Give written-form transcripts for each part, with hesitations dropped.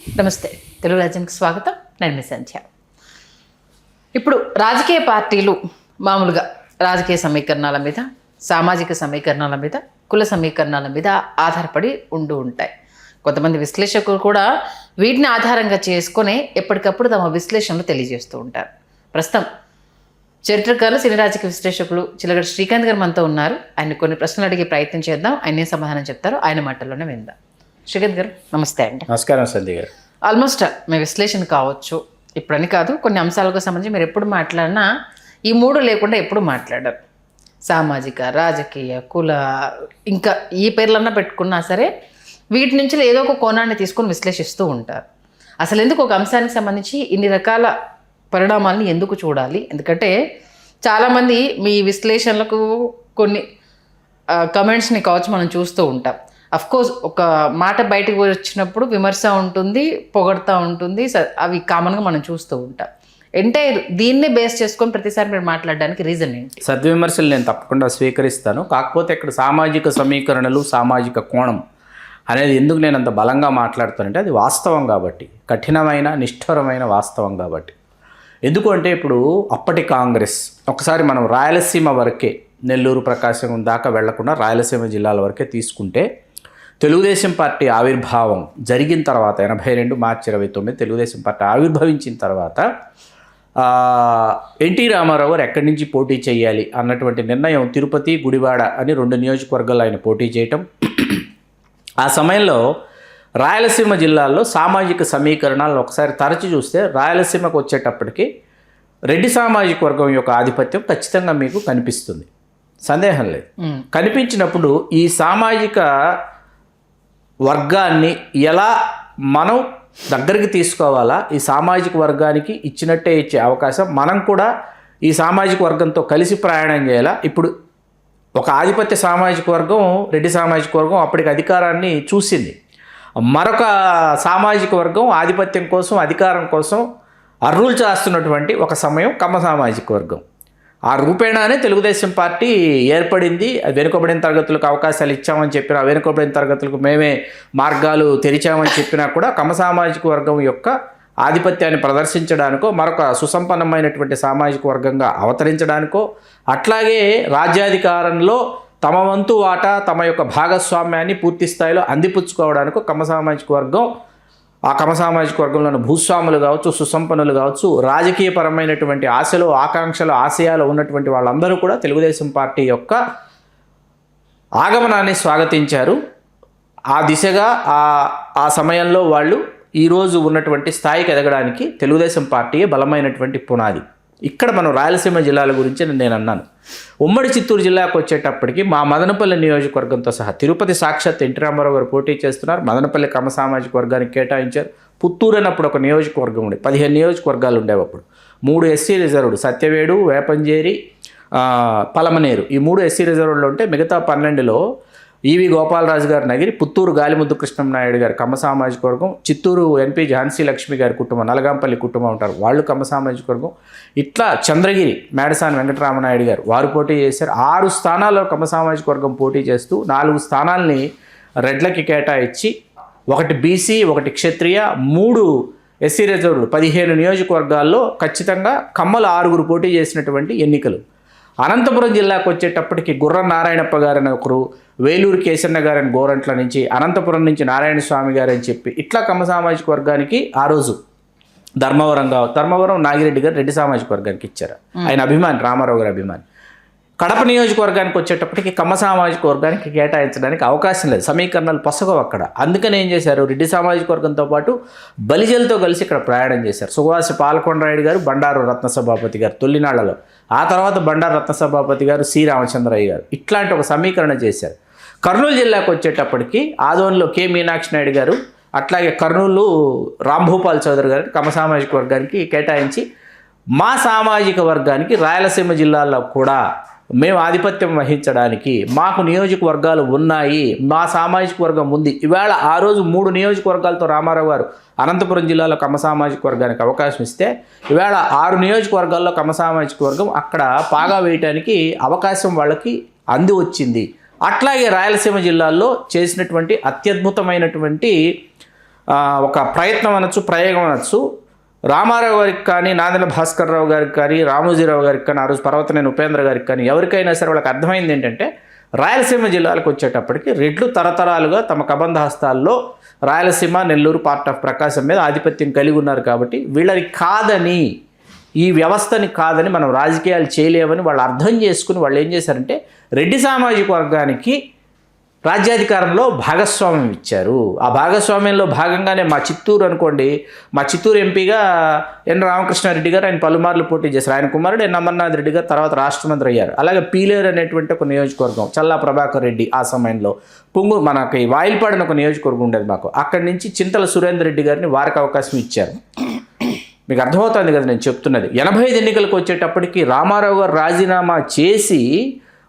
నమస్తే, తెలుగు రాజ్యానికి స్వాగతం. నేను మీ సంధ్య. ఇప్పుడు రాజకీయ పార్టీలు మామూలుగా రాజకీయ సమీకరణాల మీద, సామాజిక సమీకరణాల మీద, కుల సమీకరణాల మీద ఆధారపడి ఉంటాయి. కొంతమంది విశ్లేషకులు కూడా వీటిని ఆధారంగా చేసుకొని ఎప్పటికప్పుడు తమ విశ్లేషణలు తెలియజేస్తూ ఉంటారు. ప్రస్తుతం చరిత్రకారులు, సినీ రాజకీయ విశ్లేషకులు చిలగడ శ్రీకాంత్ గారు మనతో ఉన్నారు. ఆయన కొన్ని ప్రశ్నలు అడిగే ప్రయత్నం చేద్దాం. ఆయనే సమాధానం చెప్తారు. ఆయన మాటల్లోనే విందాం. శ్రీకాంత్ గారు నమస్తే అండి. నమస్కారం సంధ్య గారు. ఆల్మోస్ట్ మీ విశ్లేషణ కావచ్చు, ఇప్పుడని కాదు, కొన్ని అంశాలకు సంబంధించి మీరు ఎప్పుడు మాట్లాడినా ఈ మూడు లేకుండా ఎప్పుడు మాట్లాడరు. సామాజిక, రాజకీయ, కుల, ఇంకా ఈ పేర్లన్నా పెట్టుకున్నా సరే వీటి నుంచి ఏదో ఒక కోణాన్ని తీసుకొని విశ్లేషిస్తూ ఉంటారు. అసలు ఎందుకు ఒక అంశానికి సంబంధించి ఇన్ని రకాల పరిణామాలను ఎందుకు చూడాలి? ఎందుకంటే చాలామంది మీ విశ్లేషణలకు కొన్ని కమెంట్స్ని కావచ్చు మనం చూస్తూ ఉంటాం. కోర్స్ ఒక మాట బయటకు వచ్చినప్పుడు విమర్శ ఉంటుంది, పొగడుతూ ఉంటుంది, అవి కామన్గా మనం చూస్తూ ఉంటాం. ఎంటైర్ దీన్నే బేస్ చేసుకొని ప్రతిసారి మీరు మాట్లాడడానికి రీజన్ ఏంటి? సద్విమర్శలు నేను తప్పకుండా స్వీకరిస్తాను. కాకపోతే ఇక్కడ సామాజిక సమీకరణలు, సామాజిక కోణం అనేది ఎందుకు నేను అంత బలంగా మాట్లాడుతానంటే అది వాస్తవం కాబట్టి, కఠినమైన నిష్ఠురమైన వాస్తవం కాబట్టి. ఎందుకు అంటే ఇప్పుడు అప్పటి కాంగ్రెస్, ఒకసారి మనం రాయలసీమ వరకే, నెల్లూరు, ప్రకాశం దాకా వెళ్లకుండా రాయలసీమ జిల్లాల వరకే తీసుకుంటే తెలుగుదేశం పార్టీ ఆవిర్భావం జరిగిన తర్వాత 82 మార్చి 29 తెలుగుదేశం పార్టీ ఆవిర్భవించిన తర్వాత ఎన్టీ రామారావు గారు ఎక్కడి నుంచి పోటీ చేయాలి అన్నటువంటి నిర్ణయం, తిరుపతి, గుడివాడ అని 2 నియోజకవర్గాలు ఆయన పోటీ చేయటం. ఆ సమయంలో రాయలసీమ జిల్లాల్లో సామాజిక సమీకరణాలను ఒకసారి తరచి చూస్తే రాయలసీమకు వచ్చేటప్పటికి రెడ్డి సామాజిక వర్గం యొక్క ఆధిపత్యం ఖచ్చితంగా మీకు కనిపిస్తుంది, సందేహం లేదు. కనిపించినప్పుడు ఈ సామాజిక వర్గాన్ని ఎలా మనం దగ్గరికి తీసుకోవాలా, ఈ సామాజిక వర్గానికి ఇచ్చినట్టే ఇచ్చే అవకాశం, మనం కూడా ఈ సామాజిక వర్గంతో కలిసి ప్రయాణం చేయాలా. ఇప్పుడు ఒక ఆధిపత్య సామాజిక వర్గం, రెడ్డి సామాజిక వర్గం అప్పటికి అధికారాన్ని చూసింది. మరొక సామాజిక వర్గం ఆధిపత్యం కోసం, అధికారం కోసం అర్రులు చేస్తున్నటువంటి ఒక సమయం కమ్మ సామాజిక వర్గం. ఆ రూపేణానే తెలుగుదేశం పార్టీ ఏర్పడింది. వెనుకబడిన తరగతులకు అవకాశాలు ఇచ్చామని చెప్పినా, వెనుకబడిన తరగతులకు మేమే మార్గాలు తెరిచామని చెప్పినా కూడా కమ్మ సామాజిక వర్గం యొక్క ఆధిపత్యాన్ని ప్రదర్శించడానికో, మరొక సుసంపన్నమైనటువంటి సామాజిక వర్గంగా అవతరించడానికో, అట్లాగే రాజ్యాధికారంలో తమ వంతు వాటా, తమ యొక్క భాగస్వామ్యాన్ని పూర్తి స్థాయిలో అందిపుచ్చుకోవడానికో కమ్మ సామాజిక వర్గం, ఆ కమ్మ సామాజిక వర్గంలోని భూస్వాములు కావచ్చు, సుసంపన్నులు కావచ్చు, రాజకీయపరమైనటువంటి ఆశలు, ఆకాంక్షలు, ఆశయాలు ఉన్నటువంటి వాళ్ళందరూ కూడా తెలుగుదేశం పార్టీ యొక్క ఆగమనాన్ని స్వాగతించారు. ఆ దిశగా ఆ సమయంలో వాళ్ళు ఈరోజు ఉన్నటువంటి స్థాయికి ఎదగడానికి తెలుగుదేశం పార్టీయే బలమైనటువంటి పునాది. ఇక్కడ మనం రాయలసీమ జిల్లాల గురించి నేను అన్నాను. ఉమ్మడి చిత్తూరు జిల్లాకు వచ్చేటప్పటికి మా మదనపల్లి నియోజకవర్గంతో సహా తిరుపతి సాక్షాత్ ఎన్టీ రామారావు గారు పోటీ చేస్తున్నారు. మదనపల్లి కమ్మ సామాజిక వర్గానికి కేటాయించారు. పుత్తూరు అన్నప్పుడు ఒక నియోజకవర్గం ఉండే, 15 నియోజకవర్గాలు ఉండేవి అప్పుడు. 3 ఎస్సీ రిజర్వ్డ్, సత్యవేడు, వేపంజేరి, పలమనేరు, ఈ 3 ఎస్సీ రిజర్వ్డ్లో ఉంటే మిగతా 12లో ఈవి గోపాలరాజు గారు నగిరి, పుత్తూరు గాలిముద్దు కృష్ణంనాయుడు గారు కమ్మ సామాజిక వర్గం, చిత్తూరు ఎన్పి ఝాన్సీ లక్ష్మి గారి కుటుంబం, నలగాంపల్లి కుటుంబం ఉంటారు, వాళ్ళు కమ్మ సామాజిక వర్గం. ఇట్లా చంద్రగిరి మేడసాని వెంకటరామనాయుడు గారు వారు పోటీ చేశారు. 6 స్థానాల్లో కమ్మ సామాజిక వర్గం పోటీ చేస్తూ 4 స్థానాల్ని రెడ్లకి కేటాయించి, 1 బీసీ, 1 క్షత్రియ, 3 ఎస్సీ రిజర్వ్డ్, 15 నియోజకవర్గాల్లో ఖచ్చితంగా కమ్మలు 6 పోటీ చేసినటువంటి ఎన్నికలు. అనంతపురం జిల్లాకు వచ్చేటప్పటికి గుర్ర నారాయణప్ప గారని ఒకరు, వేలూరు కేశన్న గారని గోరంట్ల నుంచి, అనంతపురం నుంచి నారాయణ స్వామి గారని చెప్పి ఇట్లా కమ్మ సామాజిక వర్గానికి ఆ రోజు ధర్మవరం నాగిరెడ్డి గారు రెడ్డి సామాజిక వర్గానికి ఇచ్చారు. ఆయన అభిమాని, రామారావు గారి అభిమాని. కడప నియోజకవర్గానికి వచ్చేటప్పటికి కమ్మ సామాజిక వర్గానికి కేటాయించడానికి అవకాశం లేదు, సమీకరణాలు పొసగవు అక్కడ. అందుకని ఏం చేశారు, రెడ్డి సామాజిక వర్గంతో పాటు బలిజలతో కలిసి ఇక్కడ ప్రయాణం చేశారు. సుభాష్ పాలకొండరాయుడు గారు, బండారు రత్నసభాపతి గారు తొలినాళ్లలో, ఆ తర్వాత బండారు రత్నసభాపతి గారు, సి రామచంద్రయ్య గారు, ఇట్లాంటి ఒక సమీకరణ చేశారు. కర్నూలు జిల్లాకు వచ్చేటప్పటికి ఆదోన్లో కె మీనాక్షి నాయుడు గారు, అట్లాగే కర్నూలు రాంభూపాల్ చౌదరి గారు కమ్మ సామాజిక వర్గానికి కేటాయించి, మా సామాజిక వర్గానికి రాయలసీమ జిల్లాల్లో కూడా మేము ఆధిపత్యం వహించడానికి మాకు నియోజకవర్గాలు ఉన్నాయి, మా సామాజిక వర్గం ఉంది. ఇవాళ ఆ రోజు 3 నియోజకవర్గాలతో రామారావు గారు అనంతపురం జిల్లాలో కమ్మ సామాజిక వర్గానికి అవకాశం ఇస్తే, ఇవాళ 6 నియోజకవర్గాల్లో కమ్మ సామాజిక వర్గం అక్కడ పాగా వేయటానికి అవకాశం వాళ్ళకి అంది వచ్చింది. అట్లాగే రాయలసీమ జిల్లాల్లో చేసినటువంటి అత్యద్భుతమైనటువంటి ఒక ప్రయత్నం అనొచ్చు, ప్రయోగం అనొచ్చు. రామారావు గారికి కానీ, నాదెండ్ల భాస్కర్ రావు గారికి కానీ, రామోజీరావు గారికి కానీ, ఆ రోజు పర్వతనేని ఉపేంద్ర గారికి కానీ ఎవరికైనా సరే వాళ్ళకి అర్థమైంది ఏంటంటే రాయలసీమ జిల్లాలకు వచ్చేటప్పటికి రెడ్లు తరతరాలుగా తమ కబంధ హస్తాల్లో రాయలసీమ, నెల్లూరు, పార్ట్ ఆఫ్ ప్రకాశం మీద ఆధిపత్యం కలిగి ఉన్నారు. కాబట్టి వీళ్ళని కాదని, ఈ వ్యవస్థని కాదని మనం రాజకీయాలు చేయలేమని వాళ్ళు అర్థం చేసుకుని వాళ్ళు ఏం చేశారంటే రెడ్డి సామాజిక వర్గానికి రాజ్యాధికారంలో భాగస్వామ్యం ఇచ్చారు. ఆ భాగస్వామ్యంలో భాగంగానే మా చిత్తూరు అనుకోండి, మా చిత్తూరు ఎంపీగా ఎన్ రామకృష్ణారెడ్డి గారు ఆయన పలుమార్లు పోటీ చేశారు. ఆయన కుమారుడు ఎన్ అమర్నాథ్ రెడ్డి గారు తర్వాత రాష్ట్ర మంత్రి అయ్యారు. అలాగే పీలేరు అనేటువంటి ఒక నియోజకవర్గం, చల్లా ప్రభాకర్ రెడ్డి ఆ సమయంలో మనకి వాయిల్పాడిన ఒక నియోజకవర్గం ఉండేది మాకు. అక్కడి నుంచి చింతల సురేందర్ రెడ్డి గారిని వారికి అవకాశం ఇచ్చారు. మీకు అర్థమవుతుంది కదా నేను చెప్తున్నది. 85 ఎన్నికలకు వచ్చేటప్పటికి రామారావు గారు రాజీనామా చేసి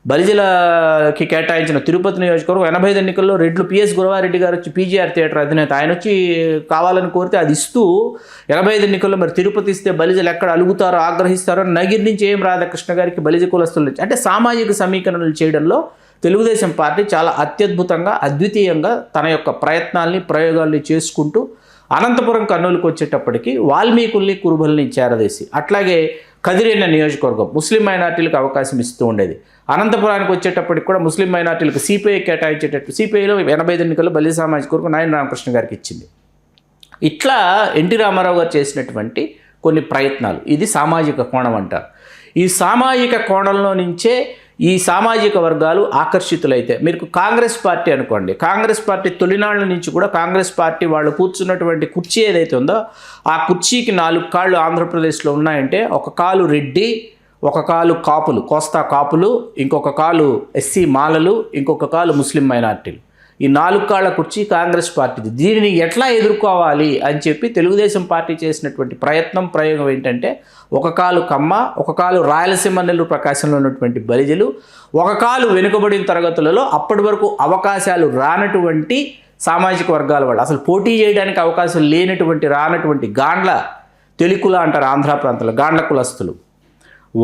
బలిజలకి కేటాయించిన తిరుపతి నియోజకవర్గం 85 ఎన్నికల్లో రెడ్లు పిఎస్ గురవారెడ్డి గారు వచ్చి పీజీఆర్ థియేటర్ అధినేత, ఆయన వచ్చి కావాలని కోరితే అది ఇస్తూ 85 ఎన్నికల్లో మరి తిరుపతి ఇస్తే బలిజలు ఎక్కడ అలుగుతారో ఆగ్రహిస్తారో నగిరి నుంచి ఏం రాధాకృష్ణ గారికి బలిజ కులస్తులు అంటే సామాజిక సమీకరణలు చేయడంలో తెలుగుదేశం పార్టీ చాలా అత్యద్భుతంగా, అద్వితీయంగా తన యొక్క ప్రయత్నాల్ని, ప్రయోగాల్ని చేసుకుంటూ అనంతపురం, కర్నూలుకు వచ్చేటప్పటికి వాల్మీకుల్ని, కురుబల్ని చేరదేసి, అట్లాగే కదిరిన నియోజకవర్గం ముస్లిం మైనార్టీలకు అవకాశం ఇస్తూ ఉండేది. అనంతపురానికి వచ్చేటప్పటికి కూడా ముస్లిం మైనార్టీలకు సిపిఐ కేటాయించేటట్టు సిపిఐలో 85 ఎన్నికల్లో బలి సామాజిక వర్గం నాయన రామకృష్ణ గారికి ఇచ్చింది. ఇట్లా ఎన్టీ రామారావు గారు చేసినటువంటి కొన్ని ప్రయత్నాలు, ఇది సామాజిక కోణం అంటారు. ఈ సామాజిక కోణంలో నుంచే ఈ సామాజిక వర్గాలు ఆకర్షితులైతే, మీరు కాంగ్రెస్ పార్టీ అనుకోండి, కాంగ్రెస్ పార్టీ తొలినాళ్ళ నుంచి కూడా కాంగ్రెస్ పార్టీ వాళ్ళు కూర్చున్నటువంటి కుర్చీ ఏదైతే ఉందో ఆ కుర్చీకి 4 కాళ్ళు ఆంధ్రప్రదేశ్లో ఉన్నాయంటే ఒక కాలు రెడ్డి, ఒక కాలు కాపులు, కోస్తా కాపులు, ఇంకొక కాలు ఎస్సీ మాలలు, ఇంకొక కాలు ముస్లిం మైనార్టీలు. ఈ 4 కాళ్ళ కుర్చీ కాంగ్రెస్ పార్టీది. దీనిని ఎట్లా ఎదుర్కోవాలి అని చెప్పి తెలుగుదేశం పార్టీ చేసినటువంటి ప్రయత్నం, ప్రయోగం ఏంటంటే ఒక కాలు కమ్మ, ఒక కాలు రాయలసీమ, నెల్లూరు, ప్రకాశంలో ఉన్నటువంటి బలిజలు, ఒక కాలు వెనుకబడిన తరగతులలో అప్పటి వరకు అవకాశాలు రానటువంటి సామాజిక వర్గాల వాళ్ళు, అసలు పోటీ చేయడానికి అవకాశం లేనటువంటి రానటువంటి గాండ్ల, తెలుకుల అంటారు ఆంధ్ర ప్రాంతంలో, గాండ్ల కులస్తులు,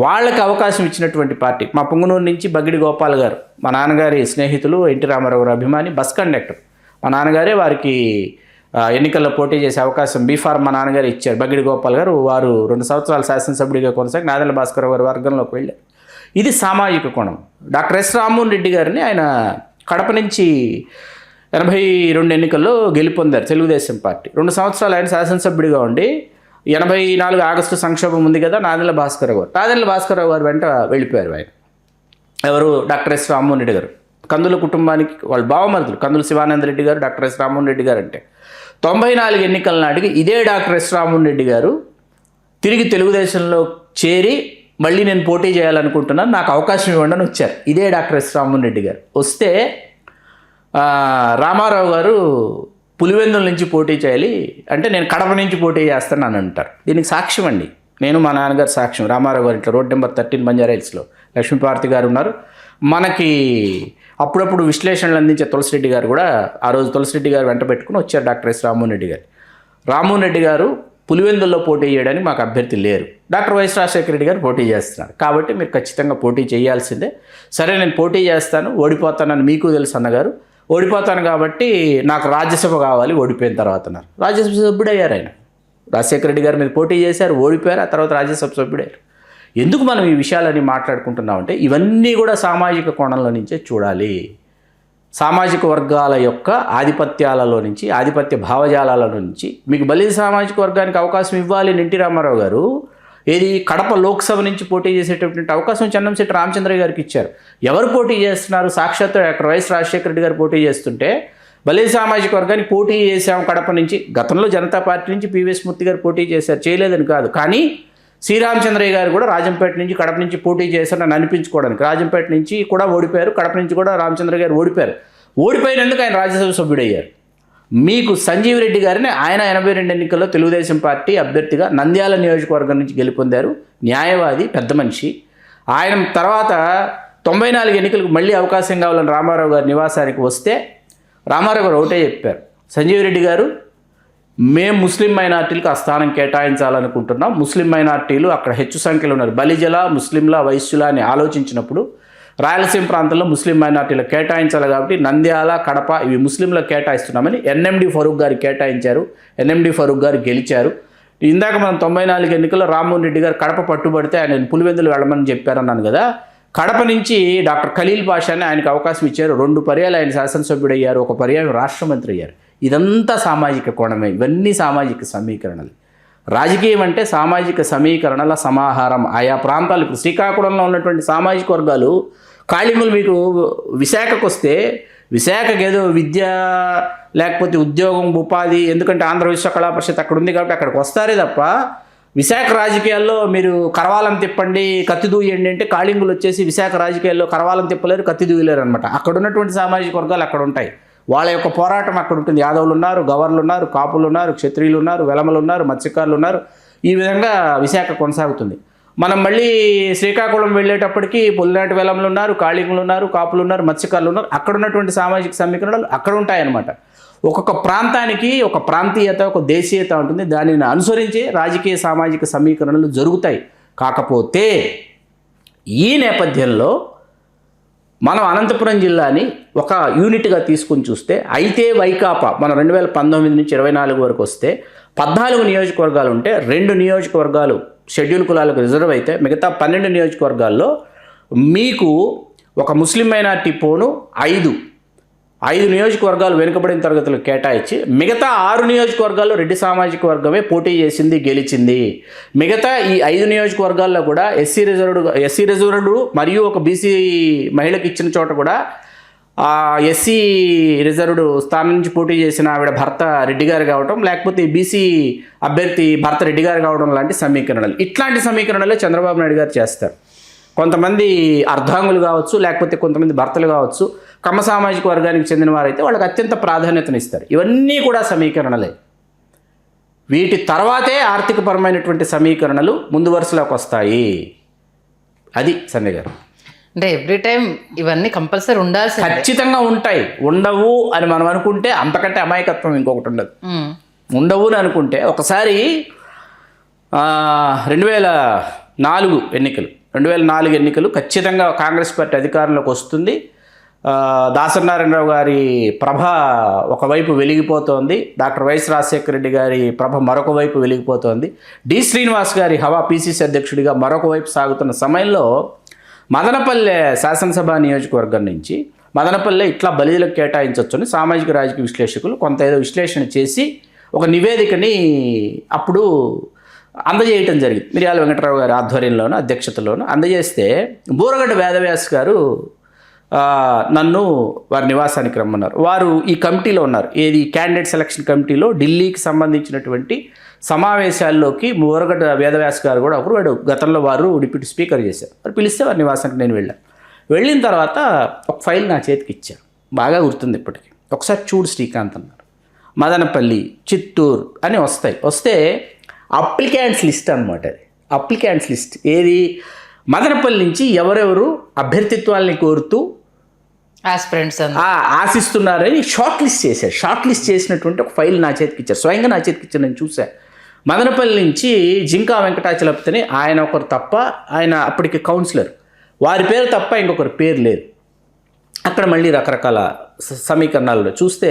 వాళ్ళకి అవకాశం ఇచ్చినటువంటి పార్టీ. మా పుంగనూరు నుంచి బగిడి గోపాల్ గారు, మా నాన్నగారి స్నేహితులు, ఎన్టీ రామారావు గారు అభిమాని, బస్ కండక్టర్. మా నాన్నగారే వారికి ఎన్నికల్లో పోటీ చేసే అవకాశం బీఫార్మ్ మా నాన్నగారు ఇచ్చారు. బగిడి గోపాల్ గారు, వారు 2 సంవత్సరాలు శాసనసభ్యుడిగా కొనసాగి నాదెండ్ల భాస్కర్ గారి వర్గంలోకి వెళ్ళారు. ఇది సామాజిక కోణం. డాక్టర్ ఎస్ రామ్మోహన్ రెడ్డి గారిని ఆయన కడప నుంచి 82 ఎన్నికల్లో గెలుపొందారు తెలుగుదేశం పార్టీ. 2 సంవత్సరాలు ఆయన శాసనసభ్యుడిగా ఉండి 84 ఆగస్టు సంక్షోభం ఉంది కదా, నాదెండ్ల భాస్కర్ రావు గారు వెంట వెళ్ళిపోయారు. ఆయన ఎవరు? డాక్టర్ ఎస్ రామ్మోహన్ రెడ్డి గారు. కందుల కుటుంబానికి వాళ్ళు బావమరుదులు, కందుల శివానంద రెడ్డి గారు, డాక్టర్ ఎస్ రామ్మోహన్ రెడ్డి గారు. అంటే 94 ఎన్నికల నాటికి ఇదే డాక్టర్ ఎస్ రామ్మోహన్ రెడ్డి గారు తిరిగి తెలుగుదేశంలో చేరి మళ్ళీ నేను పోటీ చేయాలనుకుంటున్నాను, నాకు అవకాశం ఇవ్వండి అని వచ్చారు. ఇదే డాక్టర్ ఎస్ రామ్మోహన్ రెడ్డి గారు వస్తే రామారావు గారు పులివెందుల నుంచి పోటీ చేయాలి అంటే నేను కడప నుంచి పోటీ చేస్తాను అని అంటారు. దీనికి సాక్ష్యం అండి, నేను మా నాన్నగారు సాక్ష్యం. రామారావు గారు ఇంట్లో రోడ్ నెంబర్ 13 బంజారా హిల్స్లో లక్ష్మీపార్తి గారు ఉన్నారు. మనకి అప్పుడప్పుడు విశ్లేషణలు అందించే తులసిరెడ్డి గారు కూడా ఆ రోజు తులసిరెడ్డి గారు వెంట పెట్టుకుని వచ్చారు డాక్టర్ ఎస్ రామ్మోహన్ రెడ్డి గారు. రామ్మోహన్ రెడ్డి గారు పులివెందుల్లో పోటీ చేయడానికి మాకు అభ్యర్థి లేరు, డాక్టర్ వైఎస్ రాజశేఖర రెడ్డి గారు పోటీ చేస్తున్నారు, కాబట్టి మీరు ఖచ్చితంగా పోటీ చేయాల్సిందే. సరే నేను పోటీ చేస్తాను, ఓడిపోతానని మీకు తెలుసు అన్నగారు, ఓడిపోతాను కాబట్టి నాకు రాజ్యసభ కావాలి ఓడిపోయిన తర్వాత అన్నారు. రాజ్యసభ సభ్యుడయ్యారు ఆయన. రాజశేఖర రెడ్డి గారి మీద పోటీ చేశారు, ఓడిపోయారు, ఆ తర్వాత రాజ్యసభ సభ్యుడయ్యారు. ఎందుకు మనం ఈ విషయాలన్నీ మాట్లాడుకుంటున్నామంటే ఇవన్నీ కూడా సామాజిక కోణంలో నుంచే చూడాలి. సామాజిక వర్గాల యొక్క ఆధిపత్యాలలో నుంచి, ఆధిపత్య భావజాలాల నుంచి మీకు బలిజ సామాజిక వర్గానికి అవకాశం ఇవ్వాలి ఎన్టీ రామారావు గారు ఏది కడప లోక్సభ నుంచి పోటీ చేసేటటువంటి అవకాశం చెన్నంశెట్టి రామచంద్రయ్య గారికి ఇచ్చారు. ఎవరు పోటీ చేస్తున్నారు? సాక్షాత్తు డాక్టర్ వైఎస్ రాజశేఖర రెడ్డి గారు పోటీ చేస్తుంటే బలిజ సామాజిక వర్గానికి పోటీ చేశాము కడప నుంచి. గతంలో జనతా పార్టీ నుంచి పివిఎస్ మూర్తి గారు పోటీ చేశారు, చేయలేదని కాదు, కానీ శ్రీరామచంద్రయ్య గారు కూడా రాజంపేట నుంచి, కడప నుంచి పోటీ చేశారని అనిపించుకోవడానికి. రాజంపేట నుంచి కూడా ఓడిపోయారు, కడప నుంచి కూడా రామచంద్రయ్య గారు ఓడిపోయారు. ఓడిపోయినందుకు ఆయన రాజ్యసభ సభ్యుడయ్యారు. మీకు సంజీవ్ రెడ్డి గారిని ఆయన 82 ఎన్నికల్లో తెలుగుదేశం పార్టీ అభ్యర్థిగా నంద్యాల నియోజకవర్గం నుంచి గెలుపొందారు. న్యాయవాది, పెద్ద మనిషి. ఆయన తర్వాత 94 ఎన్నికలకు మళ్ళీ అవకాశం కావాలని రామారావు గారి నివాసానికి వస్తే రామారావు గారు ఒకటే చెప్పారు, సంజీవ్ రెడ్డి గారు మేము ముస్లిం మైనార్టీలకు ఆ స్థానం కేటాయించాలనుకుంటున్నాం, ముస్లిం మైనార్టీలు అక్కడ హెచ్చు సంఖ్యలో ఉన్నారు, బలిజల, ముస్లింల, వైశ్యుల అని ఆలోచించినప్పుడు రాయలసీమ ప్రాంతంలో ముస్లిం మైనార్టీలకు కేటాయించాలి కాబట్టి నంద్యాల, కడప ఇవి ముస్లింలకు కేటాయిస్తున్నామని ఎన్ఎండి ఫరూక్ గారు కేటాయించారు. ఎన్ఎండి ఫరూక్ గారు గెలిచారు. ఇందాక మనం 94 ఎన్నికల్లో రామ్మోహన్ రెడ్డి గారు కడప పట్టుబడితే ఆయన పులివెందులు వెళ్ళమని చెప్పారన్నాను కదా. కడప నుంచి డాక్టర్ ఖలీల్ పాషాని ఆయనకు అవకాశం ఇచ్చారు. 2 పర్యాలు ఆయన శాసనసభ్యుడు అయ్యారు, 1 పర్యాయం రాష్ట్ర మంత్రి అయ్యారు. ఇదంతా సామాజిక కోణమే. ఇవన్నీ సామాజిక సమీకరణలు. రాజకీయం అంటే సామాజిక సమీకరణల సమాహారం. ఆయా ప్రాంతాలు ఇప్పుడు శ్రీకాకుళంలో ఉన్నటువంటి సామాజిక వర్గాలు కాళింగులు మీకు విశాఖకు వస్తే విశాఖకి ఏదో విద్య లేకపోతే ఉద్యోగం, ఉపాధి, ఎందుకంటే ఆంధ్ర విశ్వ కళా పరిషత్ అక్కడ ఉంది కాబట్టి అక్కడికి వస్తారే తప్ప విశాఖ రాజకీయాల్లో మీరు కరవాలం తిప్పండి, కత్తి దూయండి అంటే కాళింగులు వచ్చేసి విశాఖ రాజకీయాల్లో కరవాలం తిప్పలేరు, కత్తి దూయలేరు అనమాట. అక్కడ ఉన్నటువంటి సామాజిక వర్గాలు అక్కడ ఉంటాయి. వాళ్ళ యొక్క పోరాటం అక్కడ ఉంటుంది. యాదవులు ఉన్నారు, గవర్లు ఉన్నారు, కాపులు ఉన్నారు, క్షత్రియులు ఉన్నారు, వెలమలు ఉన్నారు, మత్స్యకారులు ఉన్నారు. ఈ విధంగా విశాఖ కొనసాగుతుంది. మనం మళ్ళీ శ్రీకాకుళం వెళ్ళేటప్పటికి పొల్లినాటి వెలమలు ఉన్నారు, కాళింగులు ఉన్నారు, కాపులు ఉన్నారు, మత్స్యకారులు ఉన్నారు. అక్కడ ఉన్నటువంటి సామాజిక సమీకరణలు అక్కడ ఉంటాయన్నమాట. ఒక్కొక్క ప్రాంతానికి ఒక ప్రాంతీయత, ఒక దేశీయత ఉంటుంది. దానిని అనుసరించి రాజకీయ సామాజిక సమీకరణలు జరుగుతాయి. కాకపోతే ఈ నేపథ్యంలో మనం అనంతపురం జిల్లాని ఒక యూనిట్గా తీసుకుని చూస్తే, అయితే వైకాపా మనం 2019 నుంచి 24 వరకు వస్తే 14 నియోజకవర్గాలు ఉంటే 2 నియోజకవర్గాలు షెడ్యూల్ కులాలకు రిజర్వ్ అయితే మిగతా 12 నియోజకవర్గాల్లో మీకు ఒక ముస్లిం మైనార్టీ పోను 5 నియోజకవర్గాలు వెనుకబడిన తరగతులకు కేటాయించి మిగతా 6 నియోజకవర్గాల్లో రెడ్డి సామాజిక వర్గమే పోటీ చేసింది, గెలిచింది. మిగతా ఈ 5 నియోజకవర్గాల్లో కూడా ఎస్సీ రిజర్వ్డ్ మరియు ఒక బీసీ మహిళకి ఇచ్చిన చోట కూడా ఎస్సీ రిజర్వ్డ్ స్థానం నుంచి పోటీ చేసిన ఆవిడ భర్త రెడ్డి గారు కావడం, లేకపోతే బీసీ అభ్యర్థి భర్త రెడ్డి గారు కావడం లాంటి సమీకరణలు. ఇట్లాంటి సమీకరణలే చంద్రబాబు నాయుడు గారు చేస్తారు. కొంతమంది అర్ధాంగులు కావచ్చు, లేకపోతే కొంతమంది భర్తలు కావచ్చు, కమ్మ సామాజిక వర్గానికి చెందిన వారైతే వాళ్ళకి అత్యంత ప్రాధాన్యతనిస్తారు. ఇవన్నీ కూడా సమీకరణలే. వీటి తర్వాతే ఆర్థికపరమైనటువంటి సమీకరణలు ముందు వరుసలోకి వస్తాయి. అది సంజయ్ గారు. అంటే ఎవ్రీ టైం ఇవన్నీ కంపల్సరీ ఉండాల్సి ఖచ్చితంగా ఉంటాయి. ఉండవు అని మనం అనుకుంటే అంతకంటే అమాయకత్వం ఇంకొకటి ఉండదు. ఉండవు అని అనుకుంటే ఒకసారి 2004 ఎన్నికలు ఖచ్చితంగా కాంగ్రెస్ పార్టీ అధికారంలోకి వస్తుంది. దాసనారాయణరావు గారి ప్రభ ఒకవైపు వెలిగిపోతోంది, డాక్టర్ వైఎస్ రాజశేఖర రెడ్డి గారి ప్రభ మరొక వైపు వెలిగిపోతోంది, డి శ్రీనివాస్ గారి హవా పిసిసి అధ్యక్షుడిగా మరొక వైపు సాగుతున్న సమయంలో మదనపల్లె శాసనసభ నియోజకవర్గం నుంచి మదనపల్లె ఇట్లా బలిజలకు కేటాయించవచ్చని సామాజిక రాజకీయ విశ్లేషకులు కొంత ఏదో విశ్లేషణ చేసి ఒక నివేదికని అప్పుడు అందజేయటం జరిగింది. మిర్యాల వెంకటరావు గారి ఆధ్వర్యంలోనూ అధ్యక్షతలోనూ అందజేస్తే బూరగడ్డ వేదవ్యాస్ గారు నన్ను వారి నివాసానికి రమ్మన్నారు. వారు ఈ కమిటీలో ఉన్నారు. ఏది క్యాండిడేట్ సెలక్షన్ కమిటీలో ఢిల్లీకి సంబంధించినటువంటి సమావేశాల్లోకి బూరగడ్డ వేదవ్యాస్ గారు కూడా ఒకరు గతంలో వారు డిప్యూటీ స్పీకర్ చేశారు. వారు పిలిస్తే వారి నివాసానికి నేను వెళ్ళాను. వెళ్ళిన తర్వాత ఒక ఫైల్ నా చేతికి ఇచ్చారు. బాగా గుర్తుంది ఇప్పటికీ. ఒకసారి చూడు శ్రీకాంత్ అన్నారు. మదనపల్లి, చిత్తూరు అని వస్తే అప్లికెంట్స్ లిస్ట్ అనమాట. అది అప్లికెంట్స్ లిస్ట్. ఏది మదనపల్లి నుంచి ఎవరెవరు అభ్యర్థిత్వాల్ని కోరుతూ ఆశిస్తున్నారని షార్ట్ లిస్ట్ చేశారు. షార్ట్ లిస్ట్ చేసినటువంటి ఒక ఫైల్ నా చేతికి ఇచ్చారు. స్వయంగా నా చేతికి ఇచ్చారు. నేను చూశాను. మదనపల్లి నుంచి జింకా వెంకటాచలపతిని ఆయన ఒకరు తప్ప, ఆయన అప్పటికి కౌన్సిలర్, వారి పేరు తప్ప ఇంకొకరి పేరు లేదు. అక్కడ మళ్ళీ రకరకాల సమీకరణాలు చూస్తే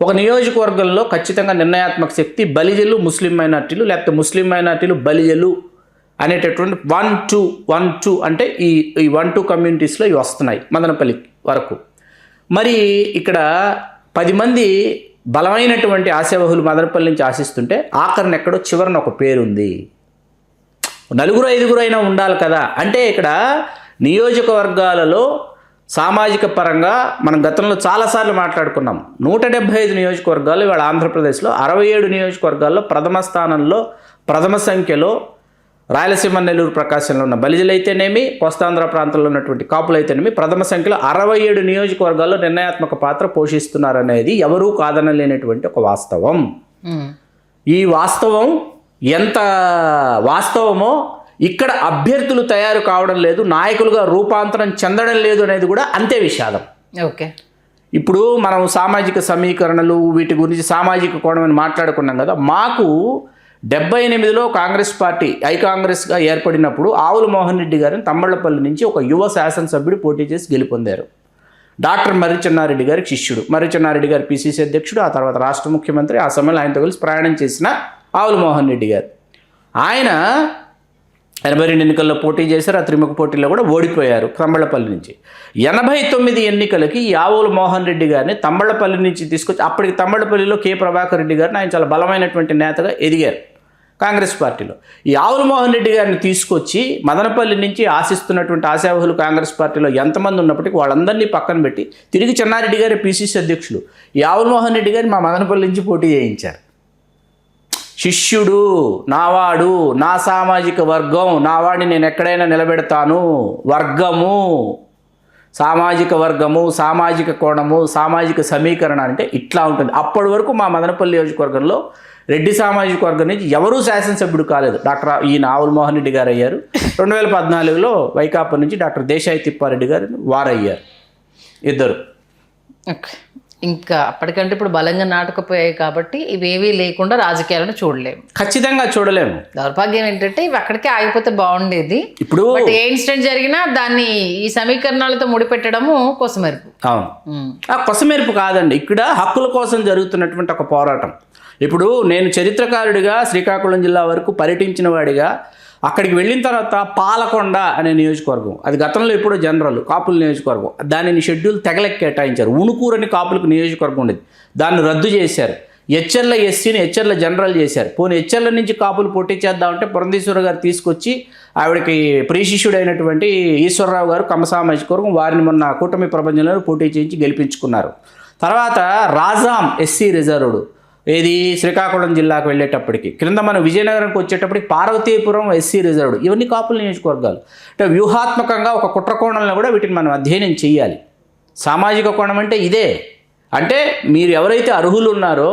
ఒక నియోజకవర్గంలో ఖచ్చితంగా నిర్ణయాత్మక శక్తి బలిజలు, ముస్లిం మైనార్టీలు, లేకపోతే ముస్లిం మైనార్టీలు, బలిజలు అనేటటువంటి 1-2 అంటే ఈ 1-2 కమ్యూనిటీస్లో ఇవి వస్తున్నాయి మదనపల్లి వరకు. మరి ఇక్కడ 10 మంది బలమైనటువంటి ఆశావహులు మదనపల్లి నుంచి ఆశిస్తుంటే ఆఖరణ ఎక్కడో చివరన ఒక పేరుంది. 4-5 అయినా ఉండాలి కదా. అంటే ఇక్కడ నియోజకవర్గాలలో సామాజిక పరంగా మనం గతంలో చాలాసార్లు మాట్లాడుకున్నాం. 175 నియోజకవర్గాలు ఇవాళ ఆంధ్రప్రదేశ్లో 67 నియోజకవర్గాల్లో ప్రథమ స్థానంలో, ప్రథమ సంఖ్యలో రాయలసీమ, నెల్లూరు, ప్రకాశంలో ఉన్న బలిజలైతేనేమి, కోస్తాంధ్ర ప్రాంతంలో ఉన్నటువంటి కాపులైతేనేమి ప్రథమ సంఖ్యలో 67 నియోజకవర్గాల్లో నిర్ణయాత్మక పాత్ర పోషిస్తున్నారనేది ఎవరూ కాదనలేనటువంటి ఒక వాస్తవం. ఈ వాస్తవం ఎంత వాస్తవమో ఇక్కడ అభ్యర్థులు తయారు కావడం లేదు, నాయకులుగా రూపాంతరం చెందడం లేదు అనేది కూడా అంతే విషాదం. ఓకే, ఇప్పుడు మనం సామాజిక సమీకరణలు వీటి గురించి సామాజిక కోణం అని మాట్లాడుకున్నాం కదా. మాకు 78లో కాంగ్రెస్ పార్టీ కాంగ్రెస్గా ఏర్పడినప్పుడు ఆవుల మోహన్ రెడ్డి గారిని తమ్మళ్లపల్లి నుంచి ఒక యువ శాసనసభ్యుడు పోటీ చేసి గెలుపొందారు. డాక్టర్ మర్రి చెన్నారెడ్డి గారికి శిష్యుడు. మర్రి చెన్నారెడ్డి గారు పిసిసి అధ్యక్షుడు, ఆ తర్వాత రాష్ట్ర ముఖ్యమంత్రి. ఆ సమయంలో ఆయనతో కలిసి ప్రయాణం చేసిన ఆవుల మోహన్ రెడ్డి గారు, ఆయన 82 ఎన్నికల్లో పోటీ చేశారు. ఆ త్రిముఖ పోటీలో కూడా ఓడిపోయారు తమ్మళ్లపల్లి నుంచి. 89 ఎన్నికలకి ఈ ఆవుల మోహన్ రెడ్డి గారిని తమ్మళ్లపల్లి నుంచి తీసుకొచ్చి, అప్పటికి తమ్మళ్లపల్లిలో కె ప్రభాకర్ రెడ్డి గారిని ఆయన చాలా బలమైనటువంటి నేతగా ఎదిగారు కాంగ్రెస్ పార్టీలో. ఈ ఆవుల మోహన్ రెడ్డి గారిని తీసుకొచ్చి మదనపల్లి నుంచి ఆశిస్తున్నటువంటి ఆశావహులు కాంగ్రెస్ పార్టీలో ఎంతమంది ఉన్నప్పటికీ వాళ్ళందరినీ పక్కన పెట్టి తిరిగి చెన్నారెడ్డి గారి పిసిసి అధ్యక్షులు ఈ ఆవుల మోహన్ రెడ్డి గారిని మా మదనపల్లి నుంచి పోటీ చేయించారు. శిష్యుడు, నావాడు, నా సామాజిక వర్గం, నావాడిని నేను ఎక్కడైనా నిలబెడతాను, వర్గము, సామాజిక వర్గము, సామాజిక కోణము, సామాజిక సమీకరణ అంటే ఇట్లా ఉంటుంది. అప్పటి వరకు మా మదనపల్లి నియోజకవర్గంలో రెడ్డి సామాజిక వర్గం నుంచి ఎవరూ శాసనసభ్యుడు కాలేదు. ఈయన ఆవుల మోహన్ రెడ్డి గారు అయ్యారు. 2014లో వైకాపా నుంచి డాక్టర్ దేశాయి తిప్పారెడ్డి గారు వారయ్యారు, ఇద్దరు. ఓకే, ఇంకా అప్పటికంటే ఇప్పుడు బలంగా నాటకపోయాయి కాబట్టి ఇవేవీ లేకుండా రాజకీయాలను చూడలేము, ఖచ్చితంగా చూడలేము. దౌర్భాగ్యం ఏంటంటే ఇవి అక్కడికే ఆగిపోతే బాగుండేది. ఇప్పుడు ఏ ఇన్సిడెంట్ జరిగినా దాన్ని ఈ సమీకరణాలతో ముడిపెట్టడము కొసమెరుపు. అవును, ఆ కొసమెరుపు కాదండి, ఇక్కడ హక్కుల కోసం జరుగుతున్నటువంటి ఒక పోరాటం. ఇప్పుడు నేను చరిత్రకారుడిగా శ్రీకాకుళం జిల్లా వరకు పర్యటించిన వాడిగా అక్కడికి వెళ్ళిన తర్వాత పాలకొండ అనే నియోజకవర్గం, అది గతంలో ఎప్పుడో జనరల్ కాపుల నియోజకవర్గం, దానిని షెడ్యూల్ తెగలకి కేటాయించారు. ఉణుకూరని కాపులకు నియోజకవర్గం ఉండేది, దాన్ని రద్దు చేశారు. హెచ్ఎర్ల ఎస్సీని హెచ్ఎర్ల జనరల్ చేశారు. పోనీ హెచ్ఎర్ల నుంచి కాపులు పోటీ చేద్దామంటే పురంధేశ్వర గారు తీసుకొచ్చి ఆవిడకి ప్రియశిష్యుడైనటువంటి ఈశ్వరరావు గారు కమ్మ సామాజిక వర్గం, వారిని మొన్న కూటమి ప్రపంచంలో పోటీ చేయించి గెలిపించుకున్నారు. తర్వాత రాజాం ఎస్సీ రిజర్వ్డ్, ఏది శ్రీకాకుళం జిల్లాకు వెళ్ళేటప్పటికి, క్రింద మనం విజయనగరంకి వచ్చేటప్పటికి పార్వతీపురం ఎస్సీ రిజర్వ్డ్, ఇవన్నీ కాపుల నియోజకవర్గాలు. అంటే వ్యూహాత్మకంగా ఒక కుట్రకోణంలో కూడా వీటిని మనం అధ్యయనం చేయాలి. సామాజిక కోణం అంటే ఇదే. అంటే మీరు ఎవరైతే అర్హులు ఉన్నారో,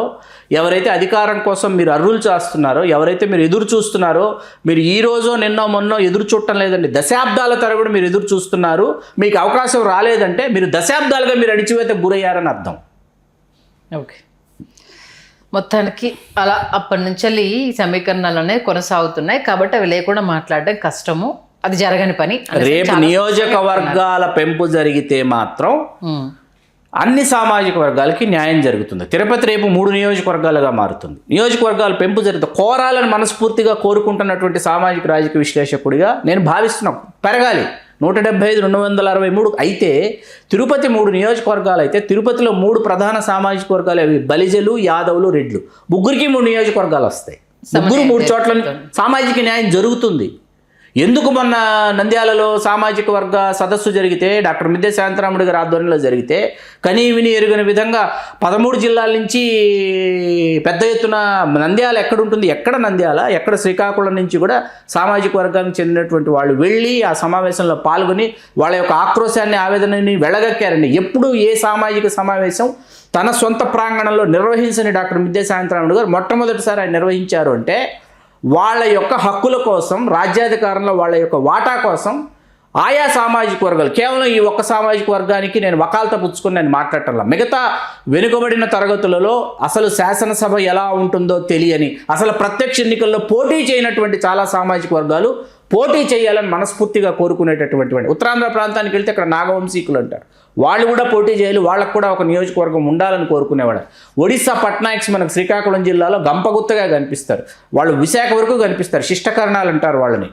ఎవరైతే అధికారం కోసం మీరు అర్హులు చేస్తున్నారో, ఎవరైతే మీరు ఎదురు చూస్తున్నారో, మీరు ఈ రోజో నిన్నో మొన్నో ఎదురు చూడటం లేదండి, దశాబ్దాల తరబడి మీరు ఎదురు చూస్తున్నారు. మీకు అవకాశం రాలేదంటే మీరు దశాబ్దాలుగా మీరు అణిచివేత గురయ్యారని అర్థం. ఓకే, మొత్తానికి అలా అప్పటి నుంచి ఈ సమీకరణలు అనేవి కొనసాగుతున్నాయి కాబట్టి అవి లేకుండా మాట్లాడడం కష్టము, అది జరగని పని. రేపు నియోజకవర్గాల పెంపు జరిగితే మాత్రం అన్ని సామాజిక వర్గాలకి న్యాయం జరుగుతుంది. తిరుపతి రేపు 3 నియోజకవర్గాలుగా మారుతుంది. నియోజకవర్గాల పెంపు జరిగితే కోరాలని మనస్ఫూర్తిగా కోరుకుంటున్నటువంటి సామాజిక రాజకీయ విశ్లేషకుడిగా నేను భావిస్తున్నాను. పెరగాలి 175, 263 అయితే తిరుపతి 3 నియోజకవర్గాలు అయితే తిరుపతిలో 3 ప్రధాన సామాజిక వర్గాలు, అవి బలిజలు, యాదవులు, రెడ్లు, ముగ్గురికి 3 నియోజకవర్గాలు వస్తాయి. ముగ్గురు 3 చోట్ల సామాజిక న్యాయం జరుగుతుంది. ఎందుకు మొన్న నంద్యాలలో సామాజిక వర్గ సదస్సు జరిగితే డాక్టర్ మిద్దె శాంతరాముడి గారి ఆధ్వర్యంలో జరిగితే కనీ విని ఎరుగని విధంగా 13 జిల్లాల నుంచి పెద్ద ఎత్తున నంద్యాల ఎక్కడుంటుంది, ఎక్కడ నంద్యాల, ఎక్కడ శ్రీకాకుళం నుంచి కూడా సామాజిక వర్గానికి చెందినటువంటి వాళ్ళు వెళ్ళి ఆ సమావేశంలో పాల్గొని వాళ్ళ యొక్క ఆక్రోశాన్ని, ఆవేదనని వెళ్ళగక్కారండి. ఎప్పుడు ఏ సామాజిక సమావేశం తన సొంత ప్రాంగణంలో నిర్వహించని డాక్టర్ మిద్దె శాంతరాముడి గారు మొట్టమొదటిసారి ఆయన నిర్వహించారు. అంటే వాళ్ళ యొక్క హక్కుల కోసం, రాజ్యాధికారంలో వాళ్ళ యొక్క వాటా కోసం ఆయా సామాజిక వర్గాలు, కేవలం ఈ ఒక్క సామాజిక వర్గానికి నేను వకాల్త పుచ్చుకొని నేను మాట్లాడటంలా, మిగతా వెనుకబడిన తరగతులలో అసలు శాసనసభ ఎలా ఉంటుందో తెలియని, అసలు ప్రత్యక్ష ఎన్నికల్లో పోటీ చేయనటువంటి చాలా సామాజిక వర్గాలు పోటీ చేయాలని మనస్ఫూర్తిగా కోరుకునేటటువంటి ఉత్తరాంధ్ర ప్రాంతానికి వెళ్తే అక్కడ నాగవంశీకులు అంటారు, వాళ్ళు కూడా పోటీ చేయాలి, వాళ్ళకు కూడా ఒక నియోజకవర్గం ఉండాలని కోరుకునేవాడు. ఒడిశా పట్నాయక్స్ మనకు శ్రీకాకుళం జిల్లాలో గంపగుత్తగా కనిపిస్తారు, వాళ్ళు విశాఖ వరకు కనిపిస్తారు, శిష్టకరణాలు అంటారు వాళ్ళని,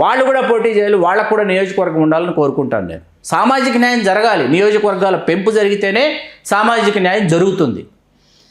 వాళ్ళు కూడా పోటీ చేయాలి, వాళ్ళకు కూడా నియోజకవర్గం ఉండాలని కోరుకుంటాను నేను. సామాజిక న్యాయం జరగాలి, నియోజకవర్గాల పెంపు జరిగితేనే సామాజిక న్యాయం జరుగుతుంది.